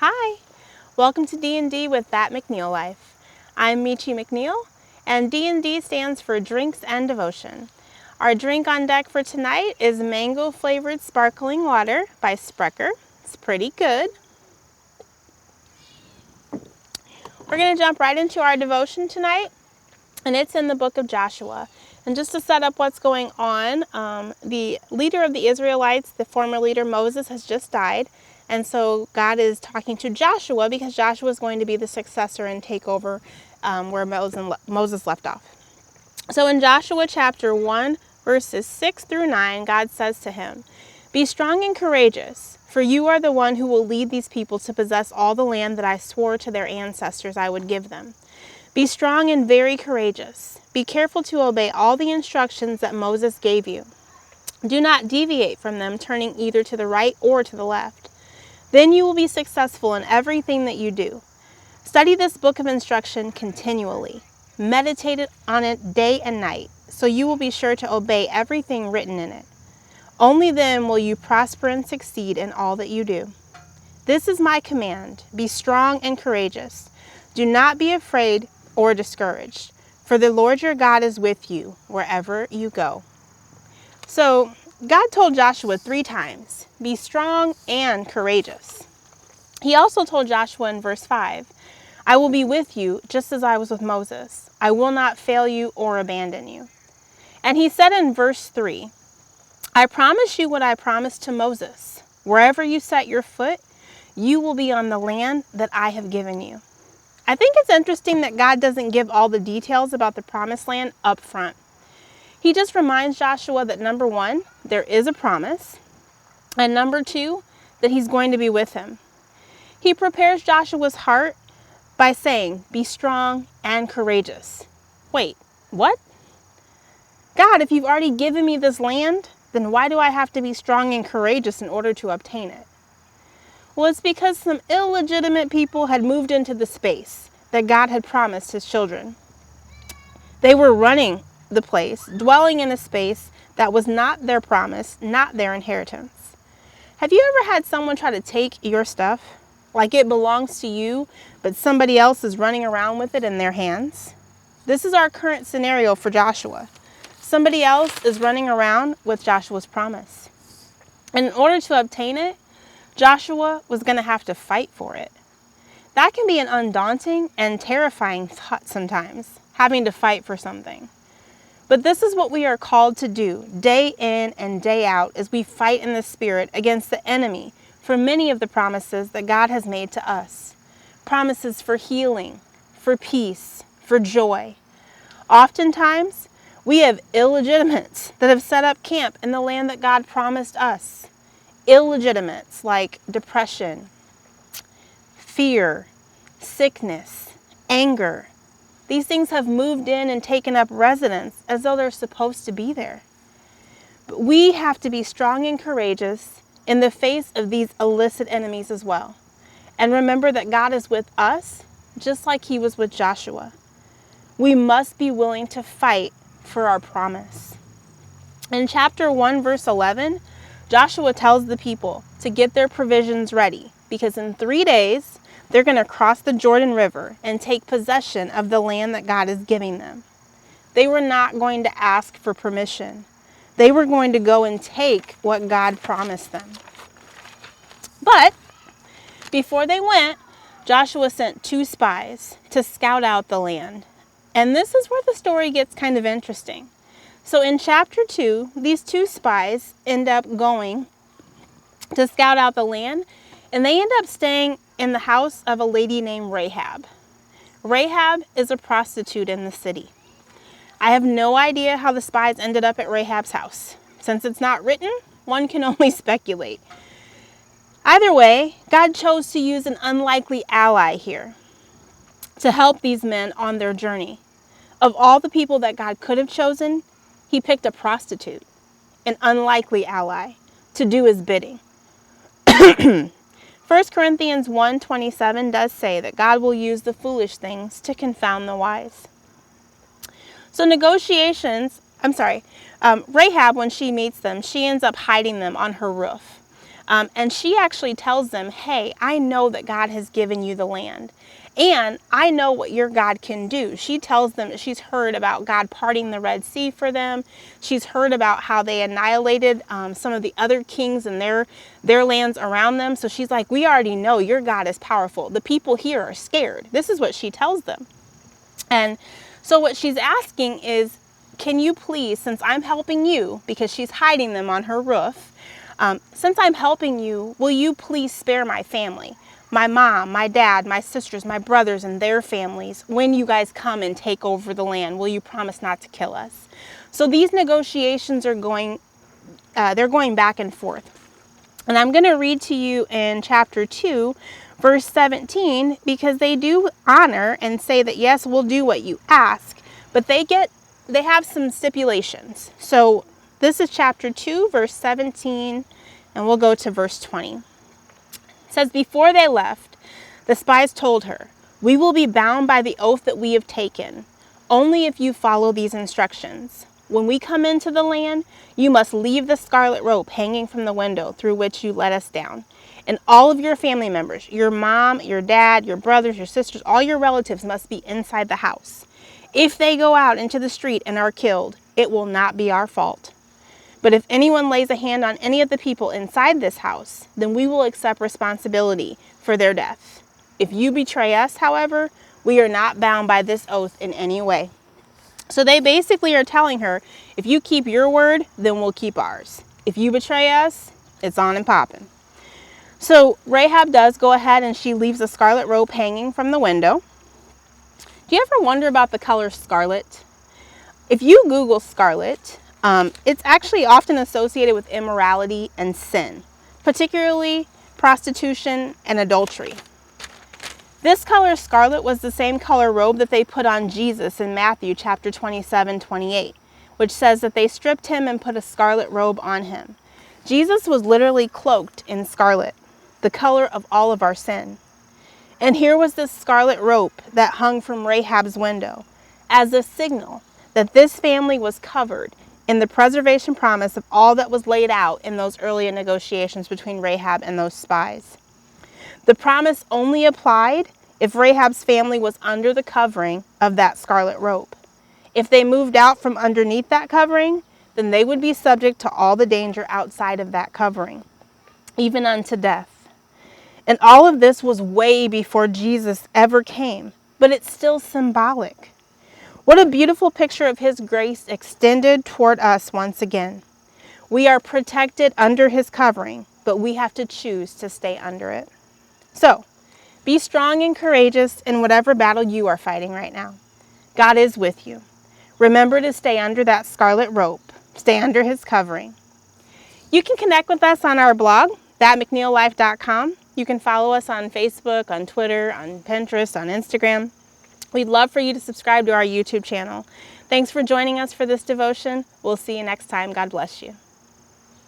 Hi, welcome to D&D with That McNeil Life. I'm Michi McNeil, and D&D stands for Drinks and Devotion. Our drink on deck for tonight is mango-flavored sparkling water by Sprecher. It's pretty good. We're going to jump right into our devotion tonight, and it's in the book of Joshua. And just to set up what's going on, the leader of the Israelites, the former leader Moses, has just died. And so God is talking to Joshua because Joshua is going to be the successor and take over where Moses left off. So in Joshua chapter 1, verses 6 through 9, God says to him, "Be strong and courageous, for you are the one who will lead these people to possess all the land that I swore to their ancestors I would give them. Be strong and very courageous. Be careful to obey all the instructions that Moses gave you. Do not deviate from them, turning either to the right or to the left. Then you will be successful in everything that you do. Study this book of instruction continually. Meditate on it day and night, so you will be sure to obey everything written in it. Only then will you prosper and succeed in all that you do. This is my command. Be strong and courageous. Do not be afraid or discouraged, for the Lord your God is with you wherever you go." So God told Joshua 3 times, be strong and courageous. He also told Joshua in verse 5, I will be with you just as I was with Moses. I will not fail you or abandon you. And he said in verse 3, I promise you what I promised to Moses. Wherever you set your foot, you will be on the land that I have given you. I think it's interesting that God doesn't give all the details about the promised land up front. He just reminds Joshua that number 1, there is a promise, and number 2, that he's going to be with him. He prepares Joshua's heart by saying, be strong and courageous. Wait, what? God, if you've already given me this land, then why do I have to be strong and courageous in order to obtain it? Well, it's because some illegitimate people had moved into the space that God had promised his children. They were running the place, dwelling in a space that was not their promise, not their inheritance. Have you ever had someone try to take your stuff, like it belongs to you, but somebody else is running around with it in their hands? This is our current scenario for Joshua. Somebody else is running around with Joshua's promise. And in order to obtain it, Joshua was going to have to fight for it. That can be an undaunting and terrifying thought sometimes, having to fight for something. But this is what we are called to do day in and day out as we fight in the Spirit against the enemy for many of the promises that God has made to us. Promises for healing, for peace, for joy. Oftentimes, we have illegitimates that have set up camp in the land that God promised us. Illegitimates like depression, fear, sickness, anger. These things have moved in and taken up residence as though they're supposed to be there. But we have to be strong and courageous in the face of these illicit enemies as well. And remember that God is with us just like he was with Joshua. We must be willing to fight for our promise. In chapter 1, verse 11, Joshua tells the people to get their provisions ready because in 3 days, they're going to cross the Jordan River and take possession of the land that God is giving them. They were not going to ask for permission. They were going to go and take what God promised them. But before they went, Joshua sent 2 spies to scout out the land. And this is where the story gets kind of interesting. So in chapter 2, these 2 spies end up going to scout out the land, and they end up staying in the house of a lady named Rahab. Rahab is a prostitute in the city. I have no idea how the spies ended up at Rahab's house. Since it's not written, one can only speculate. Either way, God chose to use an unlikely ally here to help these men on their journey. Of all the people that God could have chosen, he picked a prostitute, an unlikely ally, to do his bidding. 1 Corinthians 1:27 does say that God will use the foolish things to confound the wise. So Rahab, when she meets them, she ends up hiding them on her roof. And she actually tells them, hey, I know that God has given you the land. And I know what your God can do. She tells them that she's heard about God parting the Red Sea for them. She's heard about how they annihilated some of the other kings and their lands around them. So she's like, we already know your God is powerful. The people here are scared. This is what she tells them. And so what she's asking is, can you please, since I'm helping you, because she's hiding them on her roof, since I'm helping you, will you please spare my family? My mom, my dad, my sisters, my brothers, and their families, when you guys come and take over the land, will you promise not to kill us? So these negotiations are they're going back and forth. And I'm going to read to you in chapter 2, verse 17, because they do honor and say that, yes, we'll do what you ask, but they have some stipulations. So this is chapter 2, verse 17, and we'll go to verse 20. It says, before they left, the spies told her, we will be bound by the oath that we have taken, only if you follow these instructions. When we come into the land, you must leave the scarlet rope hanging from the window through which you let us down. And all of your family members, your mom, your dad, your brothers, your sisters, all your relatives must be inside the house. If they go out into the street and are killed, it will not be our fault. But if anyone lays a hand on any of the people inside this house, then we will accept responsibility for their death. If you betray us, however, we are not bound by this oath in any way. So they basically are telling her, if you keep your word, then we'll keep ours. If you betray us, it's on and popping. So Rahab does go ahead and she leaves the scarlet rope hanging from the window. Do you ever wonder about the color scarlet? If you Google scarlet, it's actually often associated with immorality and sin, particularly prostitution and adultery. This color scarlet was the same color robe that they put on Jesus in Matthew chapter 27-28, which says that they stripped him and put a scarlet robe on him. Jesus was literally cloaked in scarlet, the color of all of our sin. And here was this scarlet rope that hung from Rahab's window as a signal that this family was covered in the preservation promise of all that was laid out in those earlier negotiations between Rahab and those spies. The promise only applied if Rahab's family was under the covering of that scarlet rope. If they moved out from underneath that covering, then they would be subject to all the danger outside of that covering, even unto death. And all of this was way before Jesus ever came, but it's still symbolic. What a beautiful picture of his grace extended toward us once again. We are protected under his covering, but we have to choose to stay under it. So, be strong and courageous in whatever battle you are fighting right now. God is with you. Remember to stay under that scarlet rope. Stay under his covering. You can connect with us on our blog, thatmcneillife.com. You can follow us on Facebook, on Twitter, on Pinterest, on Instagram. We'd love for you to subscribe to our YouTube channel. Thanks for joining us for this devotion. We'll see you next time. God bless you.